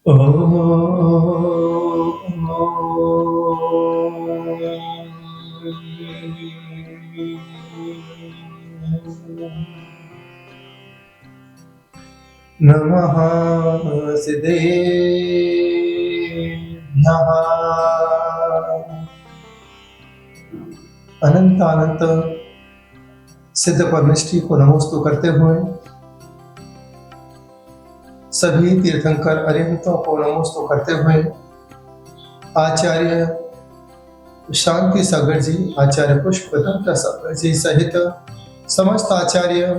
नमः सिद्धेभ्यः अनंत अनंत सिद्ध परमेष्ठी को नमोस्तु करते हुए सभी तीर्थंकर अरिहंतों को नमोस्तु करते हुए आचार्य शांति सागर जी, आचार्य पुष्पदत्त सागर जी सहित समस्त आचार्य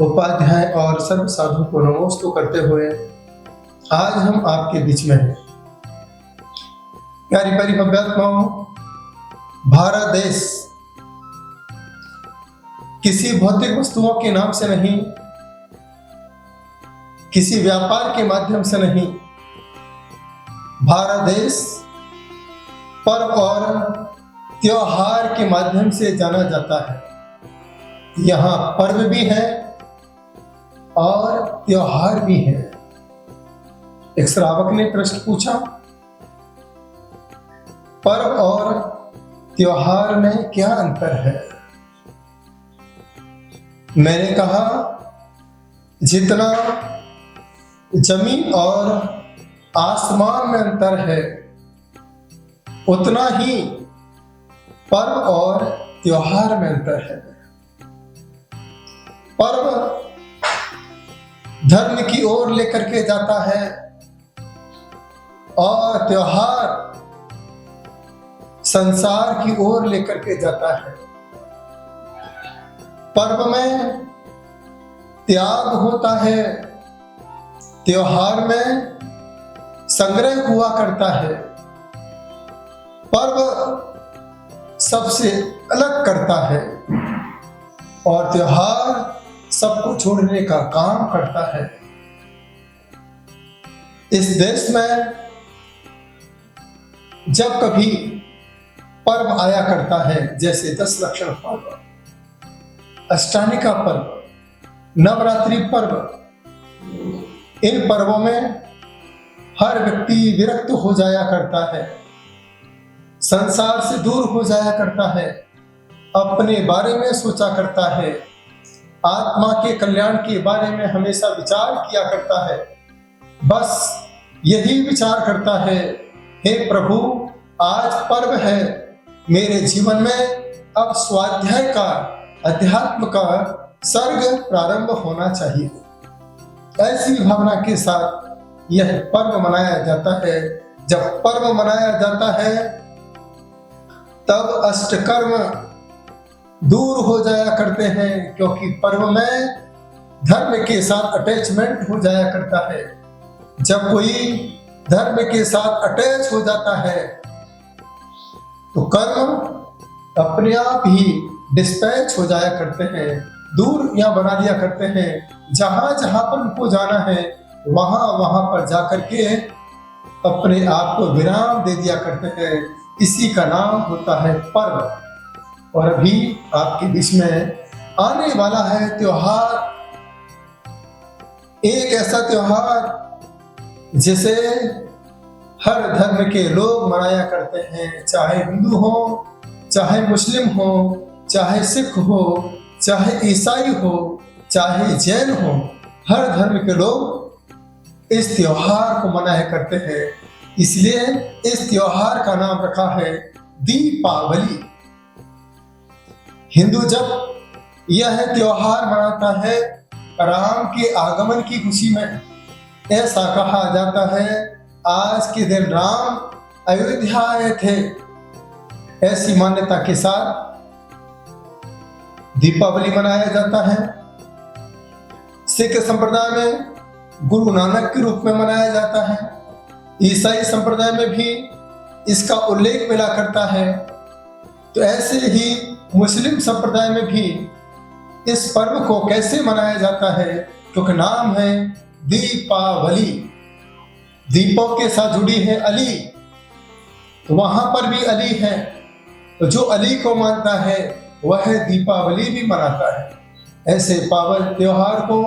उपाध्याय और सर्व साधु को नमोस्तु करते हुए आज हम आपके बीच में हैं। प्यारी प्यारी भव्यात्माओं, भारत देश किसी भौतिक वस्तुओं के नाम से नहीं, किसी व्यापार के माध्यम से नहीं, भारत देश पर्व और त्योहार के माध्यम से जाना जाता है। यहाँ पर्व भी है और त्योहार भी है। एक श्रावक ने प्रश्न पूछा, पर्व और त्योहार में क्या अंतर है? मैंने कहा, जितना जमीन और आसमान में अंतर है उतना ही पर्व और त्योहार में अंतर है। पर्व धर्म की ओर लेकर के जाता है और त्योहार संसार की ओर लेकर के जाता है। पर्व में त्याग होता है, त्योहार में संग्रह हुआ करता है। पर्व सबसे अलग करता है और त्योहार सबको छोड़ने का काम करता है। इस देश में जब कभी पर्व आया करता है, जैसे 10 लक्षण पर्व, अष्टानिका पर्व, नवरात्रि पर्व, इन पर्वों में हर व्यक्ति विरक्त हो जाया करता है, संसार से दूर हो जाया करता है, अपने बारे में सोचा करता है, आत्मा के कल्याण के बारे में हमेशा विचार किया करता है। बस यही विचार करता है, हे प्रभु, आज पर्व है, मेरे जीवन में अब स्वाध्याय का, अध्यात्म का सर्ग प्रारंभ होना चाहिए। ऐसी भावना के साथ यह पर्व मनाया जाता है। जब पर्व मनाया जाता है तब अष्टकर्म दूर हो जाया करते हैं, क्योंकि पर्व में धर्म के साथ अटैचमेंट हो जाया करता है। जब कोई धर्म के साथ अटैच हो जाता है तो कर्म अपने आप ही डिस्पैच हो जाया करते हैं, दूर या बना दिया करते हैं। जहां जहां पर उनको जाना है वहां वहां पर जाकर के अपने आप को विराम दे दिया करते हैं। इसी का नाम होता है पर्व। और अभी आपके बीच में आने वाला है त्योहार, एक ऐसा त्योहार जिसे हर धर्म के लोग मनाया करते हैं, चाहे हिंदू हो, चाहे मुस्लिम हो, चाहे सिख हो, चाहे ईसाई हो, चाहे जैन हो, हर धर्म के लोग इस त्योहार को मनाया करते हैं। इसलिए इस त्योहार का नाम रखा है दीपावली। हिंदू जब यह त्योहार मनाता है राम के आगमन की खुशी में, ऐसा कहा जाता है आज के दिन राम अयोध्या आए थे। ऐसी मान्यता के साथ दीपावली मनाया जाता है। सिख संप्रदाय में गुरु नानक के रूप में मनाया जाता है। ईसाई संप्रदाय में भी इसका उल्लेख मिला करता है। तो ऐसे ही मुस्लिम संप्रदाय में भी इस पर्व को कैसे मनाया जाता है, क्योंकि नाम है दीपावली। दीपों के साथ जुड़ी है अली, तो वहां पर भी अली है। तो जो अली को मानता है वह दीपावली भी मनाता है। ऐसे पावन त्योहार को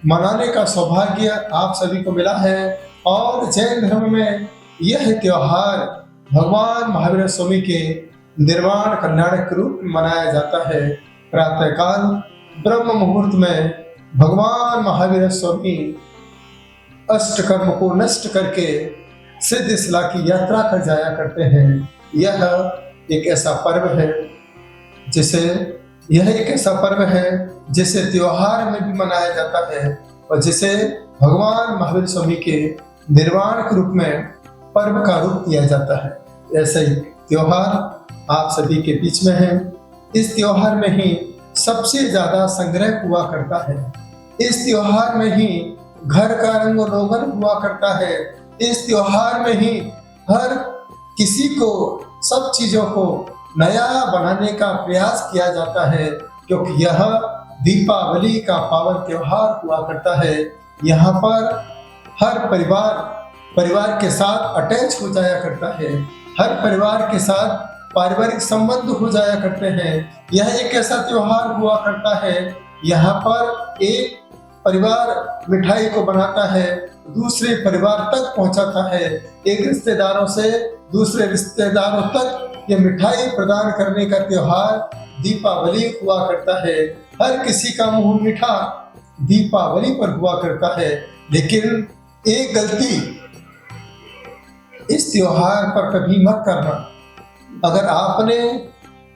मनाने का सौभाग्य आप सभी को मिला है। और जैन धर्म में यह त्योहार भगवान महावीर स्वामी के निर्वाण कल्याण के रूप में मनाया जाता है। प्रातःकाल ब्रह्म मुहूर्त में भगवान महावीर स्वामी अष्टकर्म को नष्ट करके सिद्धिशिला की यात्रा कर जाया करते हैं। यह एक ऐसा पर्व है जिसे त्योहार में भी मनाया जाता है और जिसे भगवान महावीर स्वामी के निर्वाण के रूप में पर्व का रूप दिया जाता है। ऐसा ही त्योहार आप सभी के बीच में है। इस त्योहार में ही सबसे ज्यादा संग्रह हुआ करता है। इस त्योहार में ही घर का रंग रोगन हुआ करता है। इस त्योहार में ही हर किसी को सब चीजों को नया बनाने का प्रयास किया जाता है, क्योंकि यह दीपावली का पावन त्योहार हुआ करता है। यहाँ पर हर परिवार के साथ अटैच हो जाया करता है। हर परिवार के साथ पारिवारिक संबंध हो जाया करते हैं। यह एक ऐसा त्योहार हुआ करता है, यहाँ पर एक परिवार मिठाई को बनाता है, दूसरे परिवार तक पहुंचाता है। एक रिश्तेदारों से दूसरे रिश्तेदारों तक ये मिठाई प्रदान करने का त्योहार दीपावली हुआ करता है। हर किसी का मुंह मीठा दीपावली पर हुआ करता है। लेकिन एक गलती इस त्योहार पर कभी मत करना। अगर आपने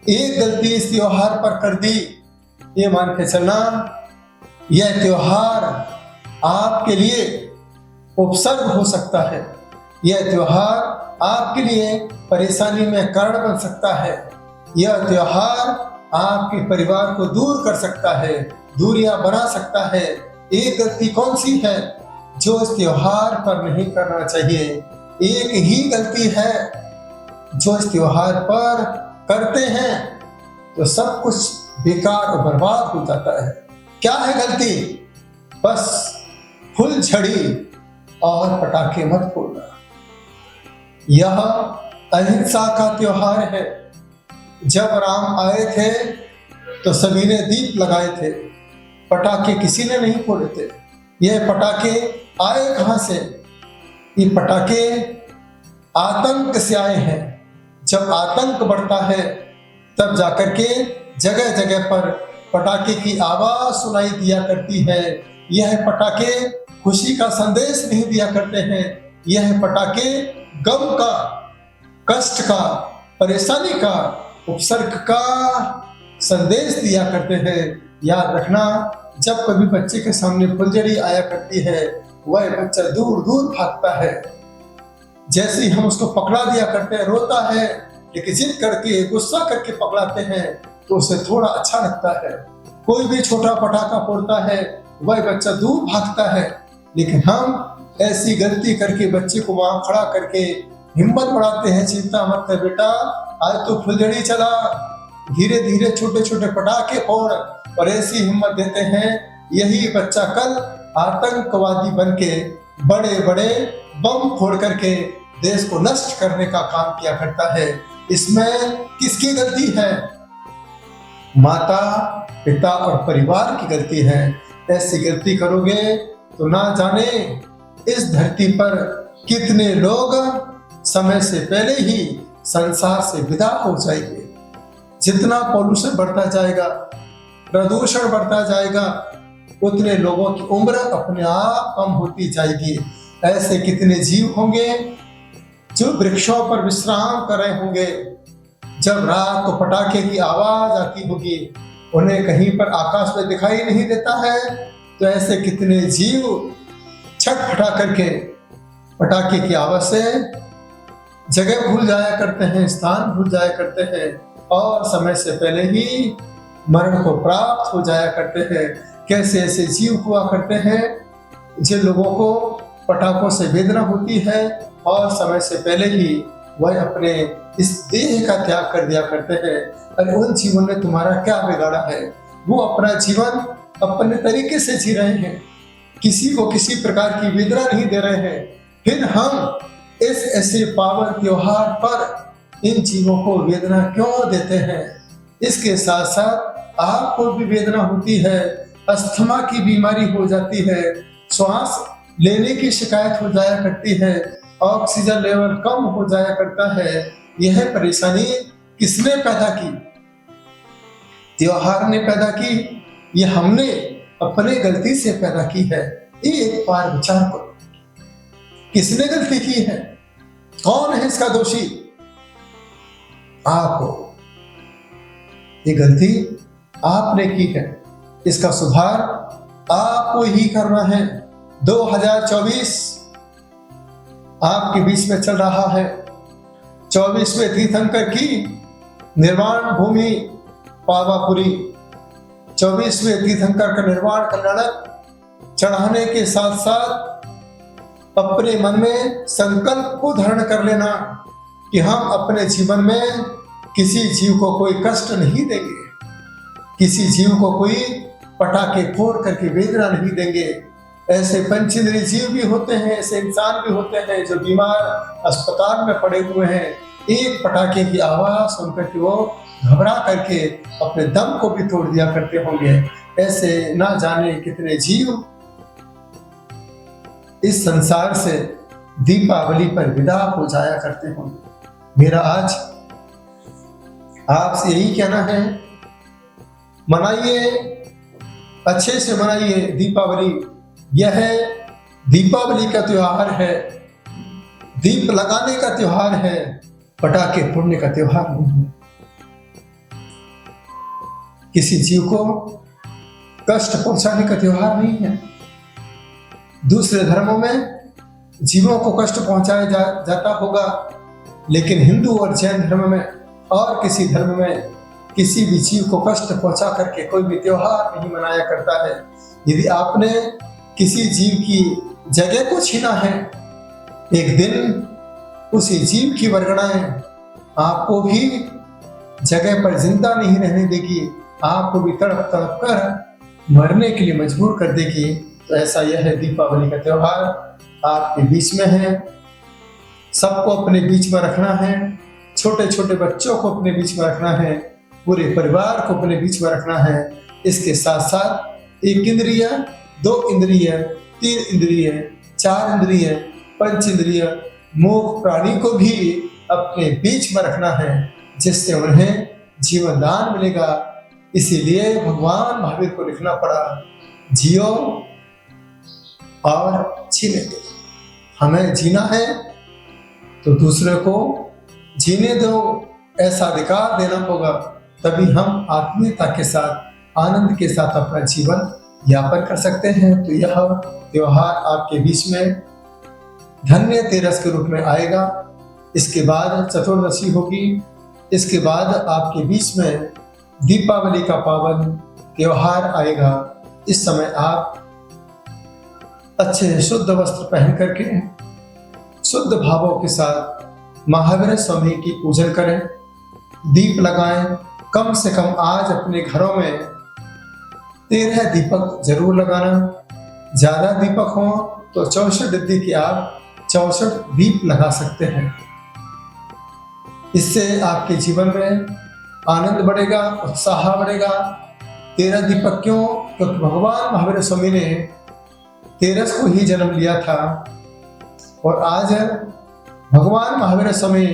एक गलती इस त्योहार पर कर दी, ये मान के चलना यह त्योहार आपके लिए उपसर्ग हो सकता है। यह त्योहार आपके लिए परेशानी में कारण बन सकता है। यह त्योहार आपके परिवार को दूर कर सकता है, दूरियां बना सकता है। एक गलती कौन सी है जो इस त्योहार पर नहीं करना चाहिए? एक ही गलती है जो इस त्योहार पर करते हैं तो सब कुछ बेकार और बर्बाद हो जाता है। क्या है गलती? बस फुलझड़ी और पटाखे मत फोड़ना। यह अहिंसा का त्योहार है। जब राम आए थे तो सभी ने दीप लगाए थे, पटाखे किसी ने नहीं फोड़े थे। यह पटाखे आए कहां से? ये पटाखे आतंक से आए हैं। जब आतंक बढ़ता है तब जाकर के जगह जगह पर पटाखे की आवाज सुनाई दिया करती है। यह पटाखे खुशी का संदेश नहीं दिया करते हैं। यह पटाखे गम का, कष्ट का, परेशानी का, उपसर्ग का संदेश दिया करते हैं। याद रखना, जब कभी बच्चे के सामने फुलझड़ी आया करती है वह बच्चा दूर दूर भागता है। जैसे ही हम उसको पकड़ा दिया करते हैं रोता है, लेकिन जिद करके गुस्सा करके पकड़ाते हैं तो उसे थोड़ा अच्छा लगता है। कोई भी छोटा पटाखा फोड़ता है वह बच्चा दूर भागता है। लेकिन हम ऐसी गलती करके बच्चे को वहां खड़ा करके हिम्मत बढ़ाते हैं, चिंता मत कर बेटा, आज तो फुलझड़ी चला, धीरे धीरे छोटे छोटे पटाखे फोड़, और ऐसी हिम्मत देते हैं। यही बच्चा कल आतंकवादी बनके बड़े बड़े बम फोड़ करके देश को नष्ट करने का काम किया करता है। इसमें किसकी गलती है? माता, पिता और परिवार की गलती है। ऐसी गलती करोगे तो ना जाने इस धरती पर कितने लोग समय से पहले ही संसार से विदा हो जाएंगे। जितना पॉल्यूशन बढ़ता जाएगा, प्रदूषण बढ़ता जाएगा, उतने लोगों की उम्र अपने आप कम होती जाएगी। ऐसे कितने जीव होंगे जो वृक्षों पर विश्राम कर रहे होंगे। जब रात को पटाखे की आवाज आती होगी, उन्हें कहीं पर आकाश में दिखाई नहीं देता है, तो ऐसे कितने जीव छटपटा करके पटाखे की आवाज से जगह भूल जाया करते हैं, स्थान भूल जाया करते हैं और समय से पहले ही मरण को प्राप्त हो जाया करते हैं। कैसे ऐसे जीव हुआ करते हैं जिन लोगों को पटाखों से वेदना होती है और समय से पहले ही वह अपने इस देह का त्याग कर दिया करते हैं। अरे उन जीवन ने तुम्हारा क्या बिगाड़ा है? वो अपना जीवन अपने तरीके से जी रहे हैं, किसी को किसी प्रकार की वेदना नहीं दे रहे हैं। फिर हम इस ऐसे पावन त्योहार पर इन जीवों को वेदना क्यों देते हैं? इसके साथ साथ आपको भी वेदना होती है, अस्थमा की बीमारी हो जाती है, श्वास लेने की शिकायत हो जाया करती है, ऑक्सीजन लेवल कम हो जाया करता है। यह परेशानी किसने पैदा की? त्योहार ने पैदा की, ये हमने अपने गलती से पैदा की है। एक बार विचार करो, किसने गलती की है? कौन है इसका दोषी? आप हो। ये गलती आपने की है, इसका सुधार आपको ही करना है। 2024 आपके बीच में चल रहा है। 24वें तीर्थंकर की निर्वाण भूमि पावापुरी, 24वें तीर्थंकर का निर्वाण कल्याणक चढ़ाने के साथ साथ अपने मन में संकल्प को धारण कर लेना कि हम अपने जीवन में किसी जीव को कोई कष्ट नहीं देंगे, किसी जीव को कोई पटाखे फोड़ करके वेदना नहीं देंगे। ऐसे पंचेंद्रिय जीव भी होते हैं, ऐसे इंसान भी होते हैं जो बीमार अस्पताल में पड़े हुए हैं। एक पटाखे की आवाज सुनकर के वो घबरा करके अपने दम को भी तोड़ दिया करते होंगे। ऐसे ना जाने कितने जीव इस संसार से दीपावली पर विदा हो जाया करते होंगे। मेरा आज आपसे यही कहना है, मनाइए, अच्छे से मनाइए दीपावली। यह दीपावली का त्योहार है, दीप लगाने का त्योहार है, पटाखे फोड़ने का त्योहार नहीं है। किसी जीव को कष्ट पहुंचाने का त्योहार नहीं है। दूसरे धर्मों में जीवों को कष्ट पहुंचाया जाता होगा, लेकिन हिंदू और जैन धर्म में और किसी धर्म में किसी भी जीव को कष्ट पहुंचा करके कोई भी त्योहार नहीं मनाया करता है। यदि आपने किसी जीव की जगह को छीना है, एक दिन उसी जीव की वरगणाएं आपको भी जगह पर जिंदा नहीं रहने देगी, आपको भी तड़प तड़प कर मरने के लिए मजबूर कर देगी। तो ऐसा यह है, दीपावली का त्योहार आपके बीच में है, सबको अपने बीच में रखना है, छोटे छोटे बच्चों को अपने बीच में रखना है, पूरे परिवार को अपने बीच में रखना है। इसके साथ साथ एक इंद्रिय, दो इंद्रिय, तीन इंद्रिय, चार इंद्रिय, पंच इंद्रिय, मूक प्राणी को भी अपने बीच में रखना है, जिससे उन्हें जीवन दान मिलेगा। इसीलिए भगवान महावीर को लिखना पड़ा, जियो और जीने दो। हमें जीना है तो दूसरे को जीने दो, ऐसा अधिकार देना होगा, तभी हम आत्मीयता के साथ, आनंद के साथ अपना जीवन यापन कर सकते हैं। तो यह त्योहार आपके बीच में धन्य तेरस के रूप में आएगा। इसके बाद चतुर्दशी होगी, इसके बाद आपके बीच में दीपावली का पावन त्योहार आएगा। इस समय आप अच्छे शुद्ध वस्त्र पहन करके शुद्ध भावों के साथ महावीर स्वामी की पूजन करें, दीप लगाएं। कम से कम आज अपने घरों में 13 दीपक जरूर लगाना। ज्यादा दीपक हो तो 64 डिब्बी की आप 64 दीप लगा सकते हैं। इससे आपके जीवन में आनंद बढ़ेगा, उत्साह बढ़ेगा। 13 दीपक क्यों? क्योंकि भगवान महावीर स्वामी ने 13 को ही जन्म लिया था और आज भगवान महावीर स्वामी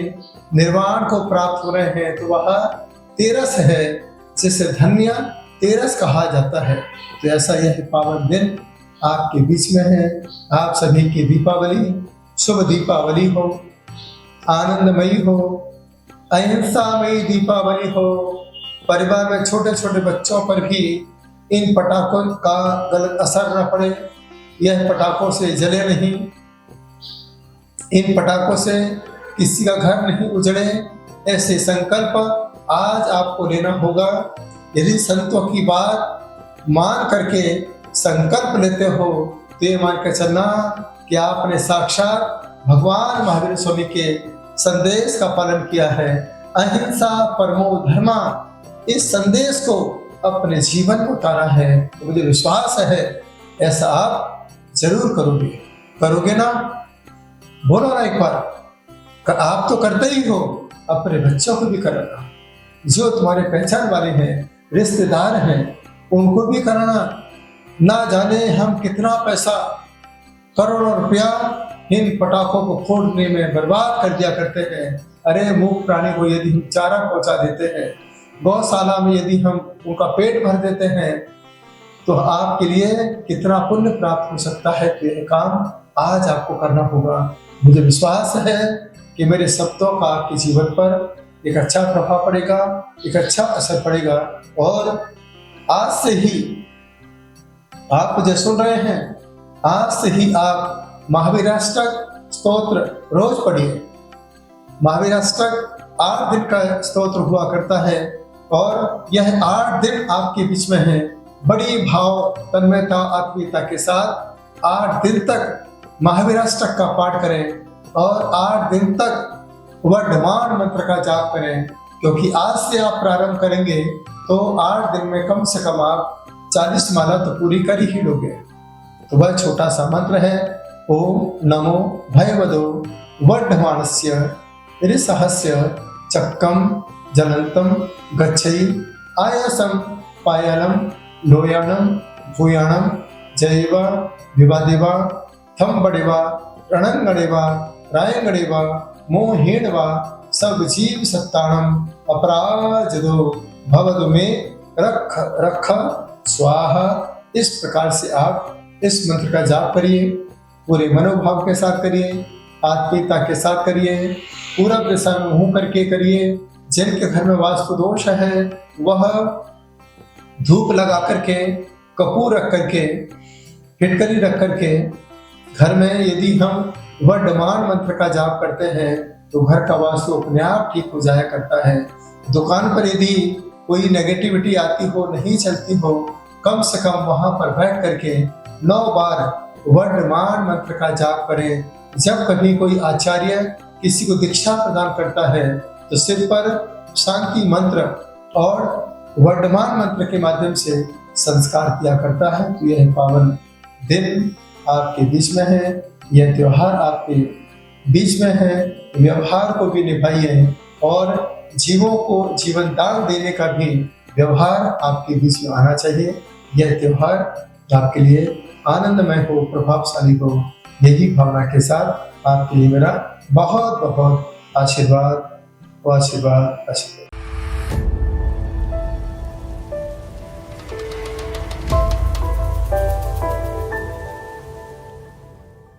निर्वाण को प्राप्त हो रहे हैं, तो वह 13 है, जिसे धन्य 13 कहा जाता है। तो ऐसा यह पावन दिन आपके बीच में है। आप सभी की दीपावली शुभ दीपावली हो, आनंदमयी हो, अहिंसामयी दीपावली हो। परिवार में छोटे छोटे बच्चों पर भी इन पटाखों का गलत असर न पड़े, यह पटाखों से जले नहीं, इन पटाखों से किसी का घर नहीं उजड़े। ऐसे संकल्प आज आपको लेना होगा। यदि संतों की बात मान करके संकल्प लेते हो तो ये मान कर चलना कि आपने साक्षात भगवान महावीर स्वामी के संदेश का पालन किया है। अहिंसा परमो धर्मा, इस संदेश को अपने जीवन में उतारा है। तो मुझे विश्वास है ऐसा आप जरूर करोगे ना? बोलो ना एक बार। आप तो करते ही हो, अपने बच्चों को भी कराना, जो तुम्हारे पहचान वाले हैं, रिश्तेदार हैं, उनको भी कराना। ना जाने हम कितना पैसा करोड़ों रुपया इन पटाखों को फोड़ने में बर्बाद कर दिया करते हैं। अरे मूक प्राणी को यदि हम चारा पहुंचा देते हैं, गौशाला में यदि हम उनका पेट भर देते हैं, तो आपके लिए कितना पुण्य प्राप्त हो सकता है। तो यह काम आज आपको करना होगा। मुझे विश्वास है कि मेरे शब्दों का आपके जीवन पर एक अच्छा प्रभाव पड़ेगा, एक अच्छा असर पड़ेगा। और आज से ही आप मुझे सुन रहे हैं, आज से ही आप महावीराष्टक स्तोत्र रोज पढ़िए। महावीराष्टक 8 दिन का स्तोत्र हुआ करता है और यह 8 दिन आपके बीच में है। बड़ी भाव तन्मयता आत्मीयता के साथ 8 दिन तक महावीराष्टक का पाठ करें और 8 दिन तक वर्धमान मंत्र का जाप करें, क्योंकि आज से आप प्रारंभ करेंगे तो 8 दिन में कम से कम आप 40 माला तो पूरी कर ही लोगे। तो वह छोटा सा मंत्र है, ओम नमो भयवदो वर्धमानस्य ऋसहस्य चक्कम जलंतम गच्छई आयसम पायलम लोयाणम भूयाणम जैव विवादेवा थम बड़ेवा रणंगड़ेवा रायंगड़ेवा मोहेणवा सब जीव सत्ताणम अपराजदो भवदु में रख रख स्वाहा। इस प्रकार से आप इस मंत्र का जाप करिए, पूरे मनोभाव के साथ करिए, आत्मीयता के साथ करिए, पूरब दिशा में मुंह करके करिए। जिनके घर में वास्तु दोष है वह धूप लगा करके, कपूर रख करके, फिटकरी रख करके घर में यदि हम वर्धमान मंत्र का जाप करते हैं तो घर का वास्तु अपने आप ठीक हो जाया करता है। दुकान पर यदि कोई नेगेटिविटी आती हो, नहीं चलती हो, कम से कम वहां पर बैठ करके 9 बार वर्धमान मंत्र का जाप करें। जब कभी कोई आचार्य किसी को दीक्षा प्रदान करता है तो सिर पर शांति मंत्र और वर्धमान मंत्र के माध्यम से संस्कार किया करता है। तो यह पावन दिन आपके बीच में है, यह त्योहार आपके बीच में है। व्यवहार को भी निभाइए और जीवों को जीवन दान देने का भी व्यवहार आपके बीच में आना चाहिए। यह त्योहार आपके लिए आनंदमय हो, प्रभावशाली हो, यही भावना के साथ आपके लिए मेरा बहुत बहुत आशीर्वाद आशीर्वाद आशीर्वाद।